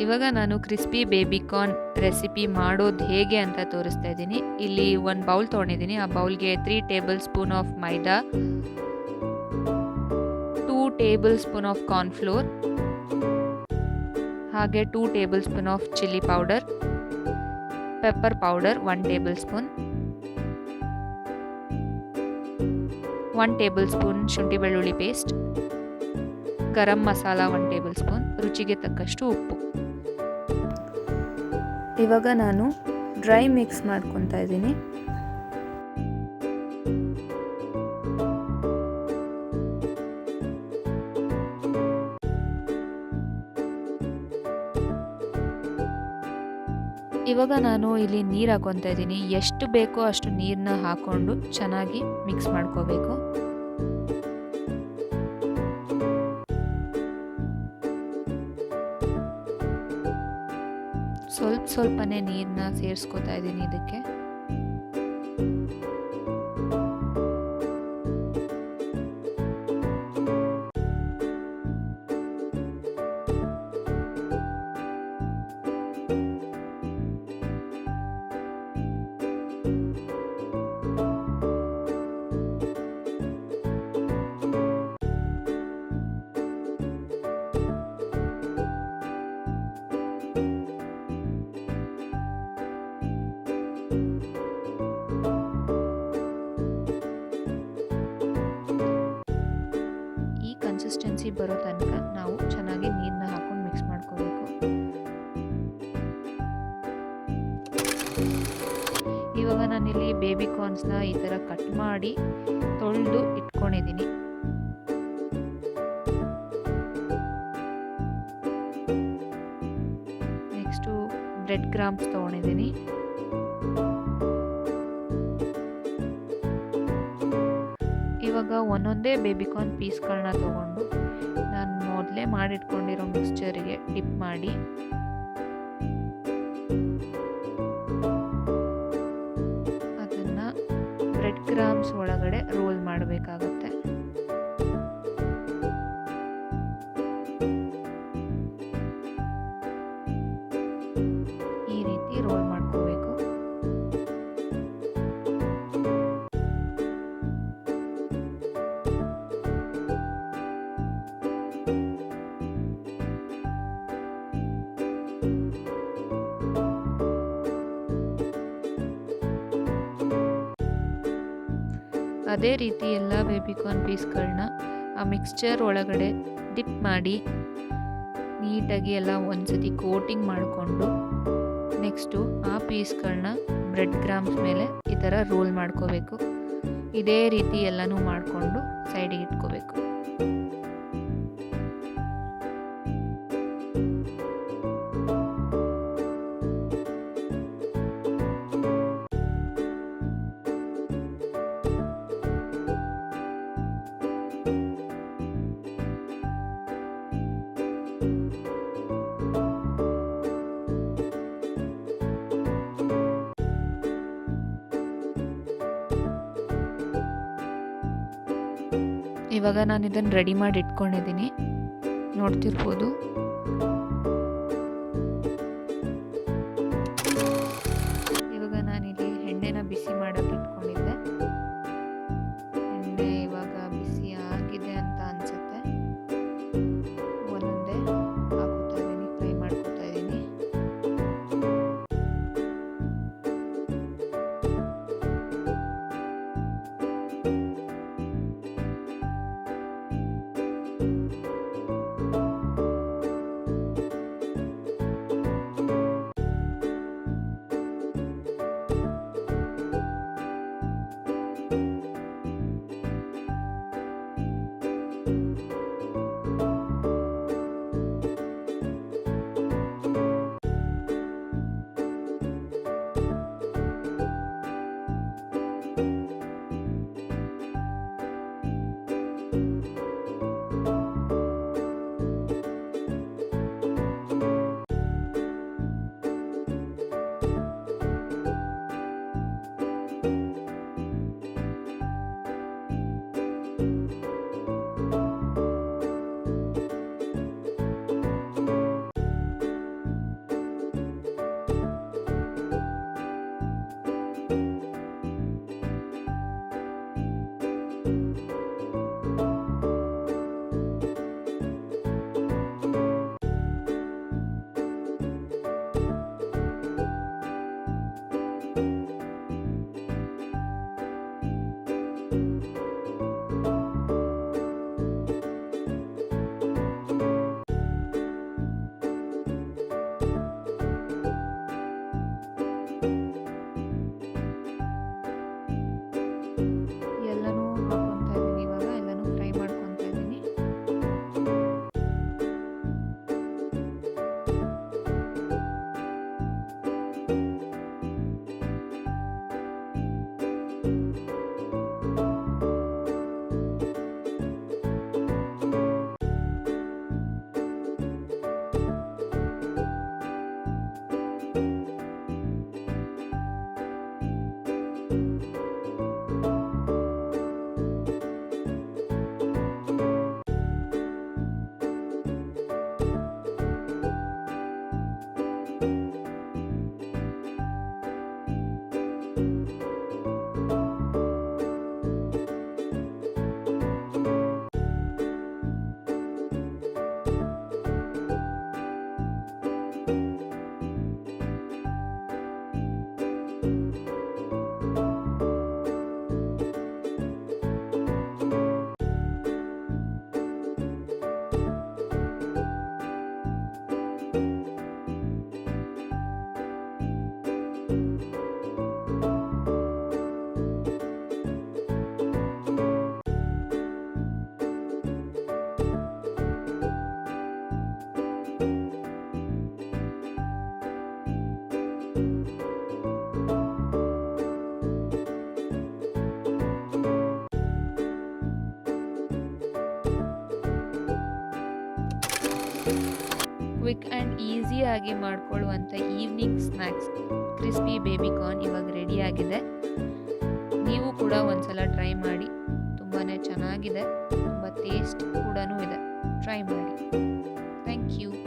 ಇವಾಗ ನಾನು crispy baby corn recipe ಮಾಡೋದು ಹೇಗೆ ಅಂತ ತೋರಿಸ್ತಾ ಇದ್ದೀನಿ. ಇಲ್ಲಿ ಒಂದು ಬೌಲ್ ತೊಗೊಂಡಿದ್ದೀನಿ. ಆ ಬೌಲ್ಗೆ 3 table spoon of maida, 2 table spoon of cornflour, ಹಾಗೆ 2 table spoon of chilli powder, pepper powder 1 table spoon, 1 table spoon ಶುಂಠಿ ಬೆಳ್ಳುಳ್ಳಿ paste, garam masala 1 table spoon, ರುಚಿಗೆ ತಕ್ಕಷ್ಟು ಉಪ್ಪು. ಇವಾಗ ನಾನು ಡ್ರೈ ಮಿಕ್ಸ್ ಮಾಡ್ಕೊತಾ ಇದ್ದೀನಿ. ಇವಾಗ ನಾನು ಇಲ್ಲಿ ನೀರು ಹಾಕೊತಾ ಇದ್ದೀನಿ. ಎಷ್ಟು ಬೇಕೋ ಅಷ್ಟು ನೀರನ್ನ ಹಾಕ್ಕೊಂಡು ಚೆನ್ನಾಗಿ ಮಿಕ್ಸ್ ಮಾಡ್ಕೋಬೇಕು. ಸ್ವಲ್ಪನೇ ನೀರನ್ನ ಸೇರಿಸ್ಕೊತಾ ಇದ್ದೀನಿ ಇದಕ್ಕೆ. ಕನ್ಸಿಸ್ಟೆನ್ಸಿ ಬರೋ ತನಕ ನಾವು ಚೆನ್ನಾಗಿ ನೀರನ್ನ ಹಾಕೊಂಡು ಮಿಕ್ಸ್ ಮಾಡ್ಕೋಬೇಕು. ಇವಾಗ ನಾನಿಲ್ಲಿ ಬೇಬಿ ಕಾರ್ನ್ಸ್ನ ಈ ಥರ ಕಟ್ ಮಾಡಿ ತೊಳೆದು ಇಟ್ಕೊಂಡಿದ್ದೀನಿ. ನೆಕ್ಸ್ಟು ಬ್ರೆಡ್ ಕ್ರಮ್ಸ್ ತೊಗೊಂಡಿದ್ದೀನಿ. ಇವಾಗ ಒಂದೊಂದೇ ಬೇಬಿಕಾರ್ನ್ ಪೀಸ್ಗಳನ್ನ ತೊಗೊಂಡು ನಾನು ಮೊದಲೇ ಮಾಡಿಟ್ಕೊಂಡಿರೋ ಮಿಕ್ಸ್ಚರಿಗೆ ಡಿಪ್ ಮಾಡಿ ಅದನ್ನು ಬ್ರೆಡ್ ಕ್ರಮ್ಸ್ ಒಳಗಡೆ ರೋಲ್ ಮಾಡಬೇಕಾಗುತ್ತೆ. ಈ ರೀತಿ ರೋಲ್ ಮಾಡ್ಕೋಬೇಕು. ಅದೇ ರೀತಿ ಎಲ್ಲ ಬೇಬಿಕಾರ್ನ್ ಪೀಸ್ಗಳನ್ನ ಆ ಮಿಕ್ಸ್ಚರ್ ಒಳಗಡೆ ಡಿಪ್ ಮಾಡಿ ನೀಟಾಗಿ ಎಲ್ಲ ಒಂದ್ಸತಿ ಕೋಟಿಂಗ್ ಮಾಡಿಕೊಂಡು ನೆಕ್ಸ್ಟು ಆ ಪೀಸ್ಗಳನ್ನ ಬ್ರೆಡ್ ಕ್ರಮ್ಸ್ ಮೇಲೆ ಈ ಥರ ರೋಲ್ ಮಾಡ್ಕೋಬೇಕು. ಇದೇ ರೀತಿ ಎಲ್ಲನೂ ಮಾಡಿಕೊಂಡು ಸೈಡಿಗೆ ಇಟ್ಕೋಬೇಕು. ಇವಾಗ ನಾನು ಇದನ್ನು ರೆಡಿ ಮಾಡಿ ಇಟ್ಕೊಂಡಿದ್ದೀನಿ, ನೋಡ್ತಿರ್ಬೋದು. ಇವಾಗ ನಾನಿಲ್ಲಿ ಎಣ್ಣೆನ ಬಿಸಿ ಮಾಡೋಕ್ಕೆ ಇಟ್ಕೊಂಡಿದ್ದೆ. ಎಣ್ಣೆ ಇವಾಗ ಬಿಸಿ ಆಗಿದೆ ಅಂತ ಅನಿಸುತ್ತೆ. ಒಂದೊಂದೇ ಹಾಕೋತಾ ಇದ್ದೀನಿ, ಫ್ರೈ ಮಾಡ್ಕೋತಾ ಇದ್ದೀನಿ. ಕ್ವಿಕ್ ಆ್ಯಂಡ್ ಈಸಿಯಾಗಿ ಮಾಡ್ಕೊಳ್ಳುವಂಥ ಈವ್ನಿಂಗ್ ಸ್ನ್ಯಾಕ್ಸ್ ಕ್ರಿಸ್ಪಿ ಬೇಬಿಕಾರ್ನ್ ಇವಾಗ ರೆಡಿಯಾಗಿದೆ. ನೀವು ಕೂಡ ಒಂದ್ಸಲ ಟ್ರೈ ಮಾಡಿ. ತುಂಬಾ ಚೆನ್ನಾಗಿದೆ, ತುಂಬ ಟೇಸ್ಟ್ ಕೂಡ ಇದೆ. ಟ್ರೈ ಮಾಡಿ. Thank you.